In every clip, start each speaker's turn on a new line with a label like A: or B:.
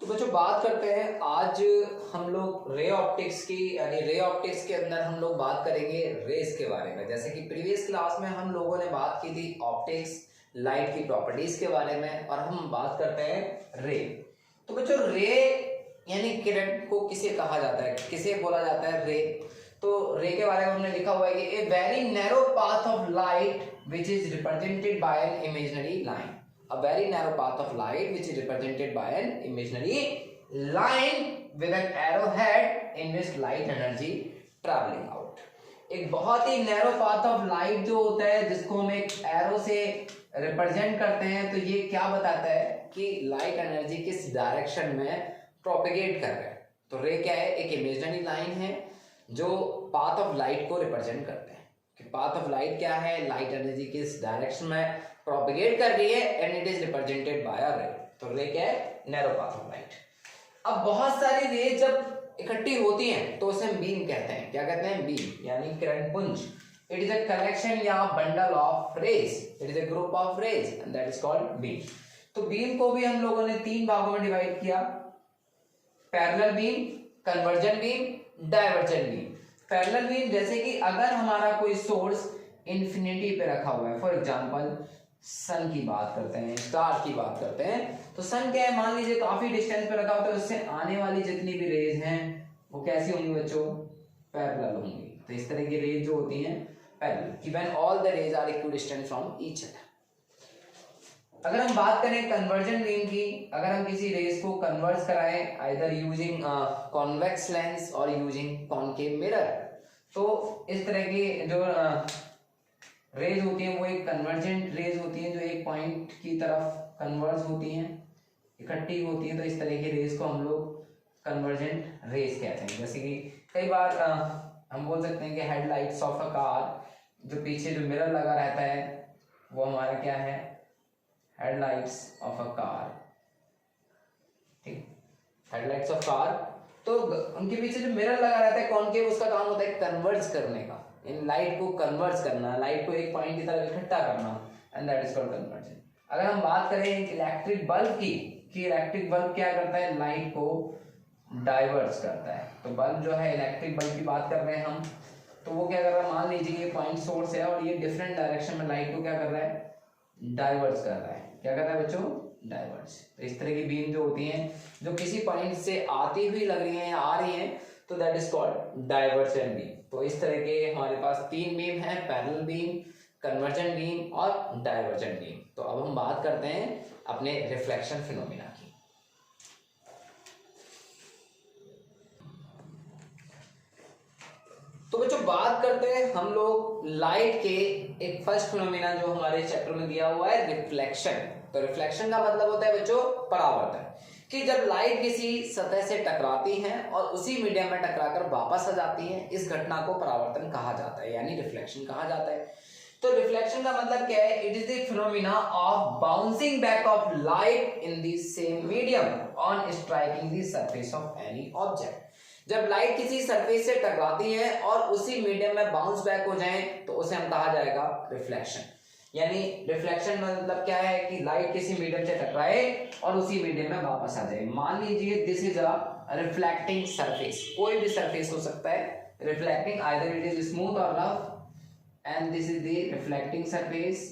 A: तो बच्चों बात करते हैं आज हम लोग रे ऑप्टिक्स की, यानी रे ऑप्टिक्स के अंदर हम लोग बात करेंगे रेस के बारे में। जैसे कि प्रीवियस क्लास में हम लोगों ने बात की थी ऑप्टिक्स, लाइट की प्रॉपर्टीज के बारे में, और हम बात करते हैं रे। तो बच्चों रे यानी किरण को किसे कहा जाता है, किसे बोला जाता है रे। तो रे के बारे में हमने लिखा हुआ है कि a very narrow path of light which is represented bye an imaginary line. A very narrow path of light which is represented by an imaginary line with an arrowhead in which light energy traveling out। एक बहुत ही narrow path of light जो होता है जिसको हम एक arrow से represent करते हैं, तो ये क्या बताता है कि लाइट एनर्जी किस डायरेक्शन में प्रोपेगेट कर रहा है। तो रे क्या है, एक इमेजिनरी लाइन है जो पाथ ऑफ लाइट को रिप्रेजेंट करते हैं कि पाथ ऑफ लाइट क्या है, लाइट एनर्जी किस डायरेक्शन में प्रोपेगेट कर रही है, and it is represented by a ray. तो रे क्या है, नैरो पाथ ऑफ लाइट। अब बहुत सारी रे जब इकट्ठी होती हैं तो उसे हम बीम कहते हैं। क्या कहते हैं, बीम यानी किरण पुंज। इट इज अ कलेक्शन या bundle of rays, it is a group of rays and that is called beam. तो बीम को भी हम लोगों ने तीन भागों में डिवाइड किया, parallel beam, conversion beam, diversion beam. Parallel beam जैसे कि अगर हमारा कोई सोर्स इंफिनिटी पे रखा हुआ है, फॉर एग्जांपल सन की बात करते हैं, स्टार की बात करते हैं, तो सन क्या है, मान लीजिए काफी डिस्टेंस पे रखा होता है, उससे आने वाली जितनी भी रेज हैं वो कैसी होंगी बच्चों, पैरेलल होंगी। तो इस तरह की रेज जो होती हैं पैरेलल, कि when all the rays are equidistant from each other. अगर हम बात करें कन्वर्जन बीम की, अगर हम किसी रेज को कन्वर्ट कराएं आइदर यूजिंग कॉन्वेक्स लेंस और यूजिंग कॉनकेव मिरर, तो इस तरह की जो रेज होती हैं वो एक कन्वर्जेंट रेज होती हैं जो एक पॉइंट की तरफ कन्वर्ज होती हैं, इकट्ठी होती हैं। तो इस तरह की रेज को हम लोग कन्वर्जेंट रेज कहते हैं। जैसे कि कई बार हम बोल सकते हैं कि हेडलाइट्स ऑफ अ कार, जो पीछे जो मिरर लगा रहता है वो हमारा क्या है, हेडलाइट्स ऑफ अ कार। ठीक, हेडलाइट्स ऑफ कार, तो उनके पीछे जो मिरर लगा रहता है कॉनकेव, उसका काम होता है कन्वर्ज करने का, इन लाइट को कन्वर्ज करना, लाइट को एक पॉइंट की तरफ इकट्ठा करना, and that is called conversion. अगर हम बात करें इलेक्ट्रिक बल्ब की, कि इलेक्ट्रिक बल्ब क्या करता है, लाइट को डाइवर्स करता है। तो बल्ब जो है, इलेक्ट्रिक बल्ब की बात कर रहे हैं हम, तो वो क्या कर रहा है, मान लीजिए ये पॉइंट सोर्स है और ये डिफरेंट डायरेक्शन में लाइट को क्या कर रहा है, डाइवर्स कर रहा है। क्या कर रहा है बच्चों, डाइवर्स। तो इस तरह की बीम जो होती हैं जो किसी पॉइंट से आती हुई लग रही है या आ रही है, तो that is called diversion beam. तो इस तरह के हमारे पास तीन बीम है, पैरेलल बीम, कन्वर्जन बीम और डाइवर्जन बीम। तो अब हम बात करते हैं अपने रिफ्लेक्शन फिनोमिना की। तो बच्चों बात करते हैं हम लोग लाइट के एक फर्स्ट फिनोमिना जो हमारे चैप्टर में दिया हुआ है, रिफ्लेक्शन। तो रिफ्लेक्शन का मतलब होता है बच्चों परावर्तन, कि जब लाइट किसी सतह से टकराती है और उसी मीडियम में टकराकर वापस आ जाती है, इस घटना को परावर्तन कहा जाता है, यानी रिफ्लेक्शन कहा जाता है। तो रिफ्लेक्शन का मतलब क्या है, it is the phenomena of bouncing back of light in the same medium on striking the surface of any object. जब लाइट किसी सरफेस से टकराती है और उसी मीडियम में बाउंस बैक हो जाए, तो उसे हम कहा जाएगा रिफ्लेक्शन। यानी रिफ्लेक्शन मतलब क्या है कि लाइट किसी मीडियम से टकराए और उसी मीडियम में वापस आ जाए। मान लीजिए this is a reflecting surface, कोई भी सरफेस हो सकता है reflecting, either it is smooth और rough, and this is the reflecting surface.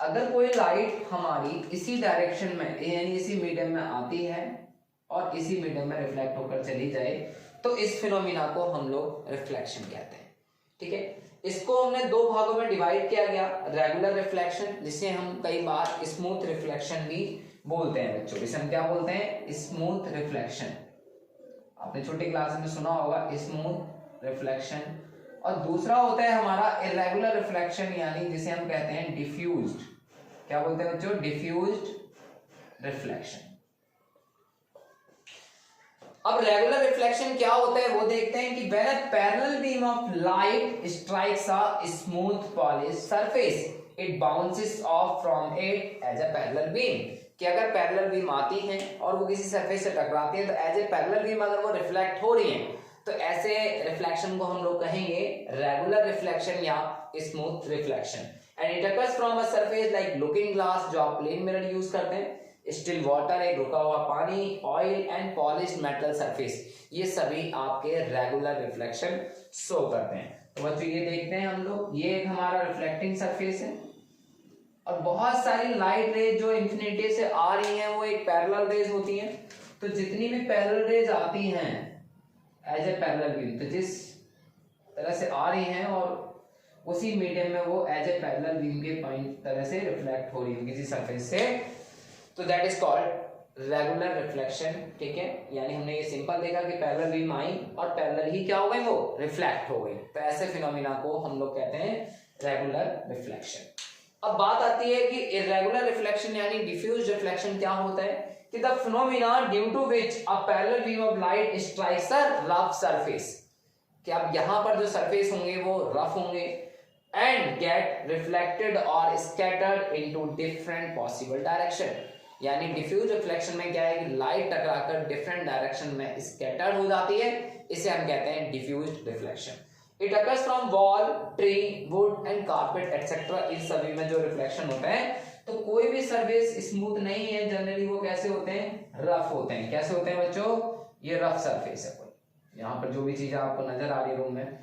A: अगर कोई लाइट हमारी इसी डायरेक्शन में यानी इसी मीडियम में आती है और इसी मीडियम में रिफ्लेक्ट होकर चली जाए, तो इस फिनोमिना को हम लोग रिफ्लेक्शन कहते हैं। ठीक है, इसको हमने दो भागों में डिवाइड किया गया, रेगुलर रिफ्लेक्शन जिसे हम कई बार स्मूथ रिफ्लेक्शन भी बोलते हैं बच्चों। इसे हम क्या बोलते हैं, स्मूथ रिफ्लेक्शन। आपने छोटी क्लास में सुना होगा स्मूथ रिफ्लेक्शन। और दूसरा होता है हमारा इरेगुलर रिफ्लेक्शन, यानी जिसे हम कहते हैं डिफ्यूज्ड। क्या बोलते हैं बच्चों, डिफ्यूज्ड रिफ्लेक्शन। अब रेगुलर रिफ्लेक्शन क्या होता है वो देखते हैं कि when a parallel beam of light strikes a smooth polished surface, it bounces off from it as a parallel beam. कि अगर पैरेलल बीम आती है और वो किसी सरफेस से टकराती है, तो एज ए पैरेलल बीम अगर वो रिफ्लेक्ट हो रही है, तो ऐसे रिफ्लेक्शन को हम लोग कहेंगे रेगुलर रिफ्लेक्शन या smooth reflection. And it occurs from a surface like looking glass, जो आप प्लेन मिरर यूज करते हैं, स्टिल वाटर एक रुका हुआ पानी, oil and polished metal surface, ये सभी आपके रेगुलर रिफ्लेक्शन शो करते हैं। तो बच्चों ये देखते हैं हम लोग, ये एक हमारा रिफ्लेक्टिंग सरफेस है और बहुत सारी लाइट रेज जो इंफिनिटी से आ रही हैं वो एक पैरेलल रेज होती हैं। तो जितनी भी पैरेलल रेज आती हैं एज ए पैरेलल बीम, तो जिस तरह से आ रही हैं और उसी मीडियम में वो एज ए पैरेलल बीम के पॉइंट तरह से रिफ्लेक्ट हो रही है किसी सरफेस से, तो that is called regular reflection. ठीक है, यानी हमने ये सिंपल देखा कि पैरेलल बीम आई और पैरेलल ही क्या हो गई, वो रिफ्लेक्ट हो गई। तो ऐसे फिनोमिना को हम लोग कहते हैं रेगुलर रिफ्लेक्शन। अब बात आती है कि इर्रेगुलर रिफ्लेक्शन यानी डिफ्यूज रिफ्लेक्शन क्या होता है, कि the phenomena due to which a parallel beam of light strikes a rough surface, कि अब यहां पर जो सरफेस होंगे वो रफ होंगे एंड गेट रिफ्लेक्टेड और scattered into different possible direction. यानी डिफ्यूज रिफ्लेक्शन में क्या है कि लाइट टकराकर डिफरेंट डायरेक्शन में स्कैटर्ड हो जाती है, इसे हम कहते हैं diffuse reflection. It occurs from wall, tree, wood and carpet etcetera. इस सभी में जो रिफ्लेक्शन होता है, तो कोई भी सरफेस स्मूथ नहीं है, जनरली वो कैसे होते हैं, रफ होते हैं। कैसे होते हैं बच्चों, ये रफ सरफेस है कोई, यहाँ पर जो भी चीजें आपको नजर आ रही है रूम में,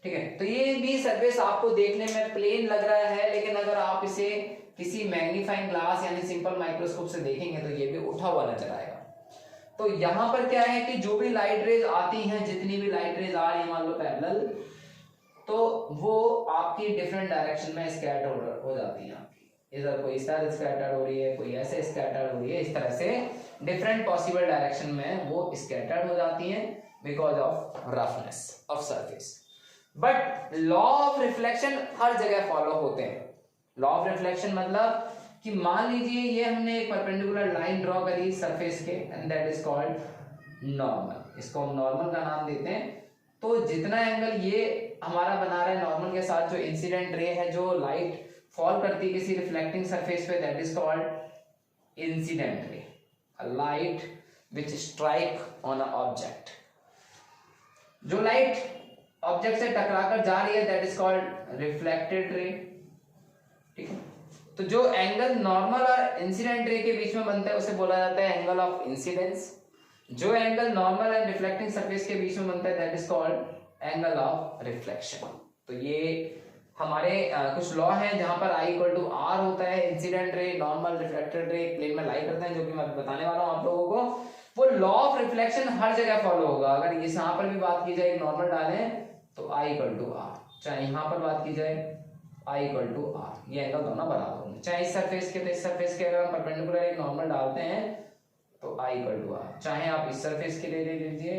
A: ठीक है, तो ये भी सरफेस आपको देखने में प्लेन लग रहा है, लेकिन अगर आप इसे किसी मैग्नीफाइंग ग्लास यानी सिंपल माइक्रोस्कोप से देखेंगे तो ये भी उठा हुआ नजर आएगा। तो यहां पर क्या है कि जो भी लाइट रेज आती हैं, जितनी भी लाइट रेज आ रही है मान लो पैरेलल, तो वो आपकी डिफरेंट डायरेक्शन में स्कैटर हो जाती है आपकी। इधर कोई इस तरह स्कैटर हो रही है, कोई ऐसे स्कैटर हो रही है, इस तरह से डिफरेंट पॉसिबल डायरेक्शन में वो स्कैटर हो जाती हैं because of roughness of surface. But law of reflection हर जगह फॉलो होते हैं। लॉ ऑफ रिफ्लेक्शन मतलब कि मान लीजिए ये हमने एक परपेंडिकुलर लाइन ड्रॉ करी सरफेस के and that is called normal, इसको हम नॉर्मल का नाम देते हैं। तो जितना एंगल ये हमारा बना रहा है नॉर्मल के साथ, जो इंसिडेंट रे है, जो लाइट फॉल करती है किसी रिफ्लेक्टिंग सरफेस पे, दैट इज कॉल्ड इंसिडेंट रे, अ light which strike on a object. जो लाइट ऑब्जेक्ट से टकराकर जा रही है that is called reflected ray. ठीक है, तो जो एंगल नॉर्मल और इंसिडेंट रे के बीच में बनता है उसे बोला जाता है एंगल ऑफ इंसिडेंस। जो angle normal and reflecting surface के बीच में बनता है that is called angle of reflection. तो ये हमारे कुछ लॉ हैं जहां पर I इक्वल टू R होता है, incident ray, normal, reflected ray plane में लाई करते हैं, जो कि मैं बताने वाला हूं आप लोगों को। वो लॉ ऑफ रिफ्लेक्शन हर जगह फॉलो होगा। अगर इस यहाँ पर भी बात की जाए नॉर्मल डालें तो I इक्वल टू R, चाहे यहाँ पर बात की जाए I इक्वल टू R, ये एंगल दोनों बराबर होंगे। चाहे इस सरफेस के तो इस सरफेस के अगर हम परपेंडिकुलर एक नॉर्मल डालते हैं तो I इक्वल टू R, चाहे आप इस सरफेस के ले लीजिए,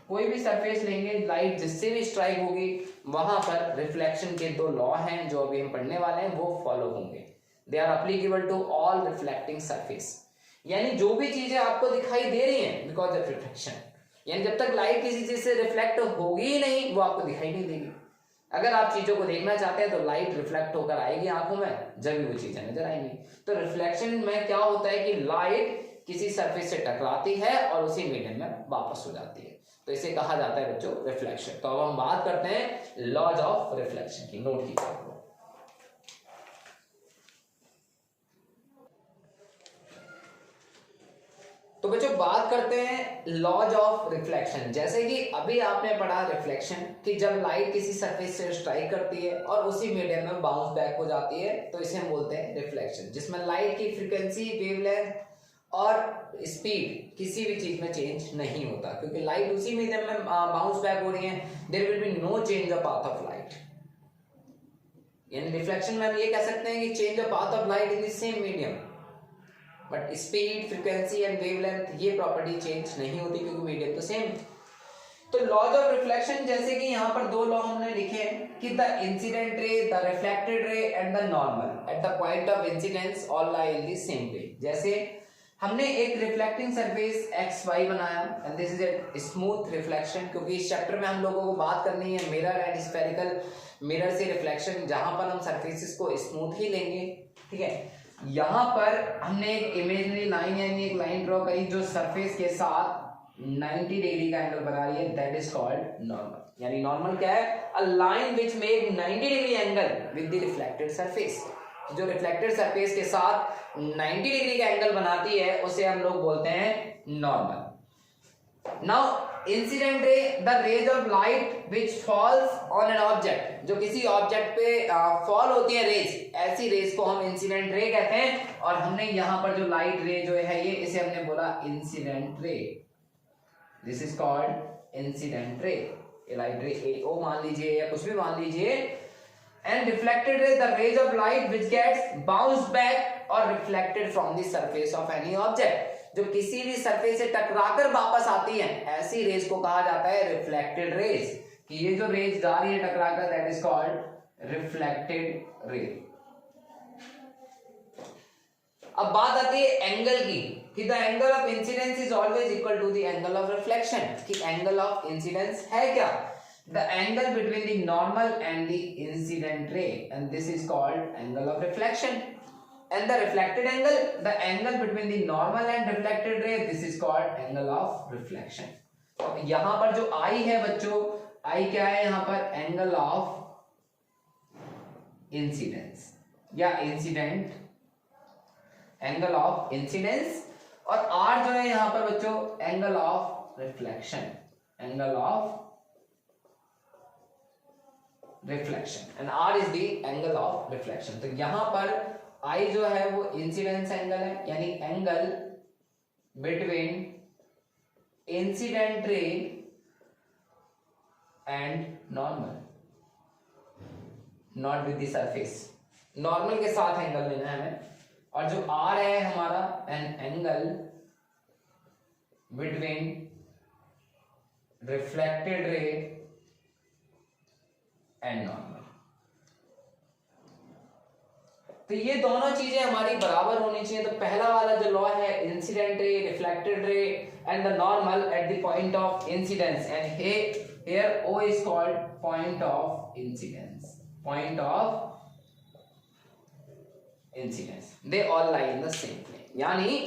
A: कोई भी सरफेस लेंगे, लाइट जिससे भी स्ट्राइक होगी वहां पर रिफ्लेक्शन के दो लॉ हैं जो अभी हम पढ़ने वाले हैं वो फॉलो होंगे। They are applicable to all reflecting surface. यानी जो भी चीजें आपको दिखाई दे रही हैं बिकॉज ऑफ रिफ्लेक्शन, यानी जब तक लाइट किसी चीज से रिफ्लेक्ट होगी ही नहीं वो आपको दिखाई नहीं देगी। अगर आप चीजों को देखना चाहते हैं तो लाइट रिफ्लेक्ट होकर आएगी आंखों में, जब भी वो चीजें नजर आएंगी। तो रिफ्लेक्शन में क्या होता है कि लाइट किसी सरफेस से टकराती है और उसी मीडियम में वापस हो जाती है, तो इसे कहा जाता है बच्चों रिफ्लेक्शन। तो अब हम बात करते हैं लॉज ऑफ रिफ्लेक्शन की, नोट कीजिए। तो बच्चों बात करते हैं लॉज ऑफ रिफ्लेक्शन। जैसे कि अभी आपने पढ़ा रिफ्लेक्शन कि जब लाइट किसी सरफेस से स्ट्राइक करती है और उसी मीडियम में बाउंस बैक हो जाती है तो इसे हम बोलते हैं रिफ्लेक्शन, जिसमें लाइट की फ्रीक्वेंसी, वेवलेंथ और स्पीड किसी भी चीज में चेंज नहीं होता, क्योंकि लाइट उसी मीडियम में बाउंस बैक हो रही है, there will be no change of path of light. यानी रिफ्लेक्शन में हम ये कह सकते हैं कि change of path of light in the same medium, but speed, frequency and wavelength ये प्रॉपर्टी चेंज नहीं होती क्योंकि मीडियम तो सेम। तो लॉज ऑफ रिफ्लेक्शन जैसे कि यहाँ पर दो लॉ हमने लिखे हैं कि the incident ray, the reflected ray and the normal at the point of incidence all lie in the same plane. जैसे हमने एक रिफ्लेक्टिंग सरफेस XY बनाया and this is a smooth reflection, क्योंकि इस चैप्टर में हम लोगों को बात करनी है मिरर एंड स्फेरिकल मिरर से रिफ्लेक्शन, जहां पर हम सरफेसेस को स्मूथ ही लेंगे। ठीक है, यहां पर हमने एक इमेजिनरी लाइन यानी एक लाइन ड्रॉ करी जो सरफेस के साथ 90 डिग्री का एंगल बना रही है, दैट इज कॉल्ड नॉर्मल। यानी नॉर्मल क्या है, a line which make 90 degree angle with the reflected surface, जो रिफ्लेक्टेड सरफेस के साथ 90 डिग्री का एंगल बनाती है उसे हम लोग बोलते हैं normal. Now incident ray, the rays of light which falls on an object, जो किसी ऑब्जेक्ट पे फॉल होती है रेज, ऐसी रेज को हम इंसिडेंट रे कहते हैं। और हमने यहाँ पर जो लाइट रे जो है ये, इसे हमने बोला incident ray, this is called incident ray. Light ray AO मान लीजिए या कुछ भी मान लीजिए। And reflected ray, the rays of light which gets bounce back और reflected from the surface of any object, जो किसी भी सरफेस से टकराकर वापस आती है, ऐसी रेज को कहा जाता है रिफ्लेक्टेड रेज। कि ये जो रेज जा रही है टकराकर, that is called reflected ray. अब बात आती है एंगल की, कि the angle of incidence is always equal to the angle of reflection. कि एंगल ऑफ इंसिडेंस है क्या? The angle between the normal and the incident ray, and this is called angle of reflection. And the reflected angle, the angle between the normal and reflected ray, this is called angle of reflection. तो यहाँ पर जो I है बच्चों, I क्या है यहाँ पर? Angle of incidence या incident, angle of incidence। और R जो है यहाँ पर बच्चों angle of reflection, angle of reflection, and R is the angle of reflection। तो यहाँ पर I जो है वो इंसिडेंस एंगल है, यानी angle between incident ray and normal, not with the surface, normal के साथ एंगल लेना है हमें। और जो R है हमारा, an angle between reflected ray and normal. तो ये दोनों चीजें हमारी बराबर होनी चाहिए। तो पहला वाला जो लॉ है, incident ray, reflected ray and the normal at the point of incidence, and here O is called point of incidence, point of incidence, they all lie in the same plane। यानी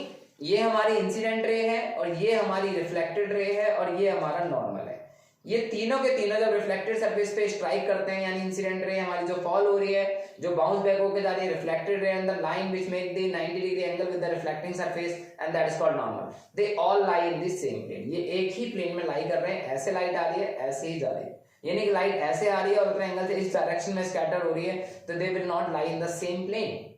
A: ये हमारी incident ray है और ये हमारी reflected ray है और ये हमारा नॉर्मल है। ये तीनों के तीनों जब रिफ्लेक्टेड सरफेस पे स्ट्राइक करते हैं, यानी इंसिडेंट रे हमारी जो फॉल हो रही है, जो बाउंस बैक होकर जा रही है, reflected ray and the line which make the 90 degree angle with the reflecting surface, and that is called normal, they all lie in the same plane. ये एक ही प्लेन में लाई कर रहे हैं, ऐसे लाइट आ रही है, ऐसे ही जा रही है। यानी कि लाइट ऐसे आ रही है और उतने एंगल से इस डायरेक्शन में स्कैटर हो रही है, तो they will not lie in the same plane.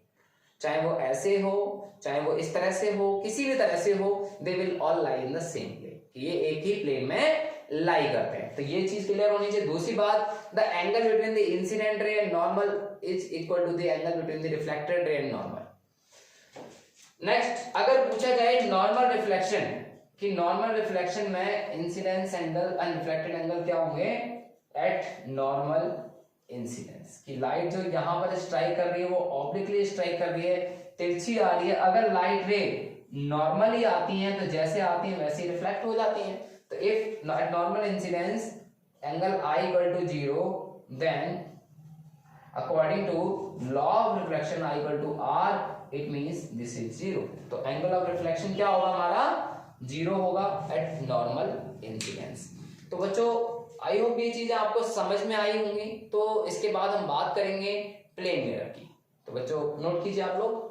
A: चाहे वो ऐसे हो, चाहे वो इस तरह से हो, किसी भी तरह से हो, they will all lie in the same plane. ये एक ही प्लेन में लाई करते हैं। तो ये चीज क्लियर होनी चाहिए। दूसरी बात, the angle between the incident ray and normal is equal to the angle between the reflected ray and normal. Next, अगर पूछा जाए नॉर्मल रिफ्लेक्शन, कि नॉर्मल रिफ्लेक्शन में incidence angle and reflected angle क्या होंगे एट नॉर्मल इंसिडेंस, कि light जो यहाँ पर स्ट्राइक कर रही है वो ऑब्लिकली स्ट्राइक कर रही है, तिरछी आ रही है। अगर लाइट रे नॉर्मली आती हैं तो जैसे आती हैं वैसे रिफ्लेक्ट हो जाती हैं। तो if at normal incidence angle I equal to 0, then according to law of reflection I equal to R, it means this is 0। तो angle of reflection क्या होगा हमारा? 0 होगा at normal incidence। तो बच्चों आई होप ये चीजें आपको समझ में आई होंगी। तो इसके बाद हम बात करेंगे प्लेन मिरर की। तो बच्चों नोट कीजिए आप लोग।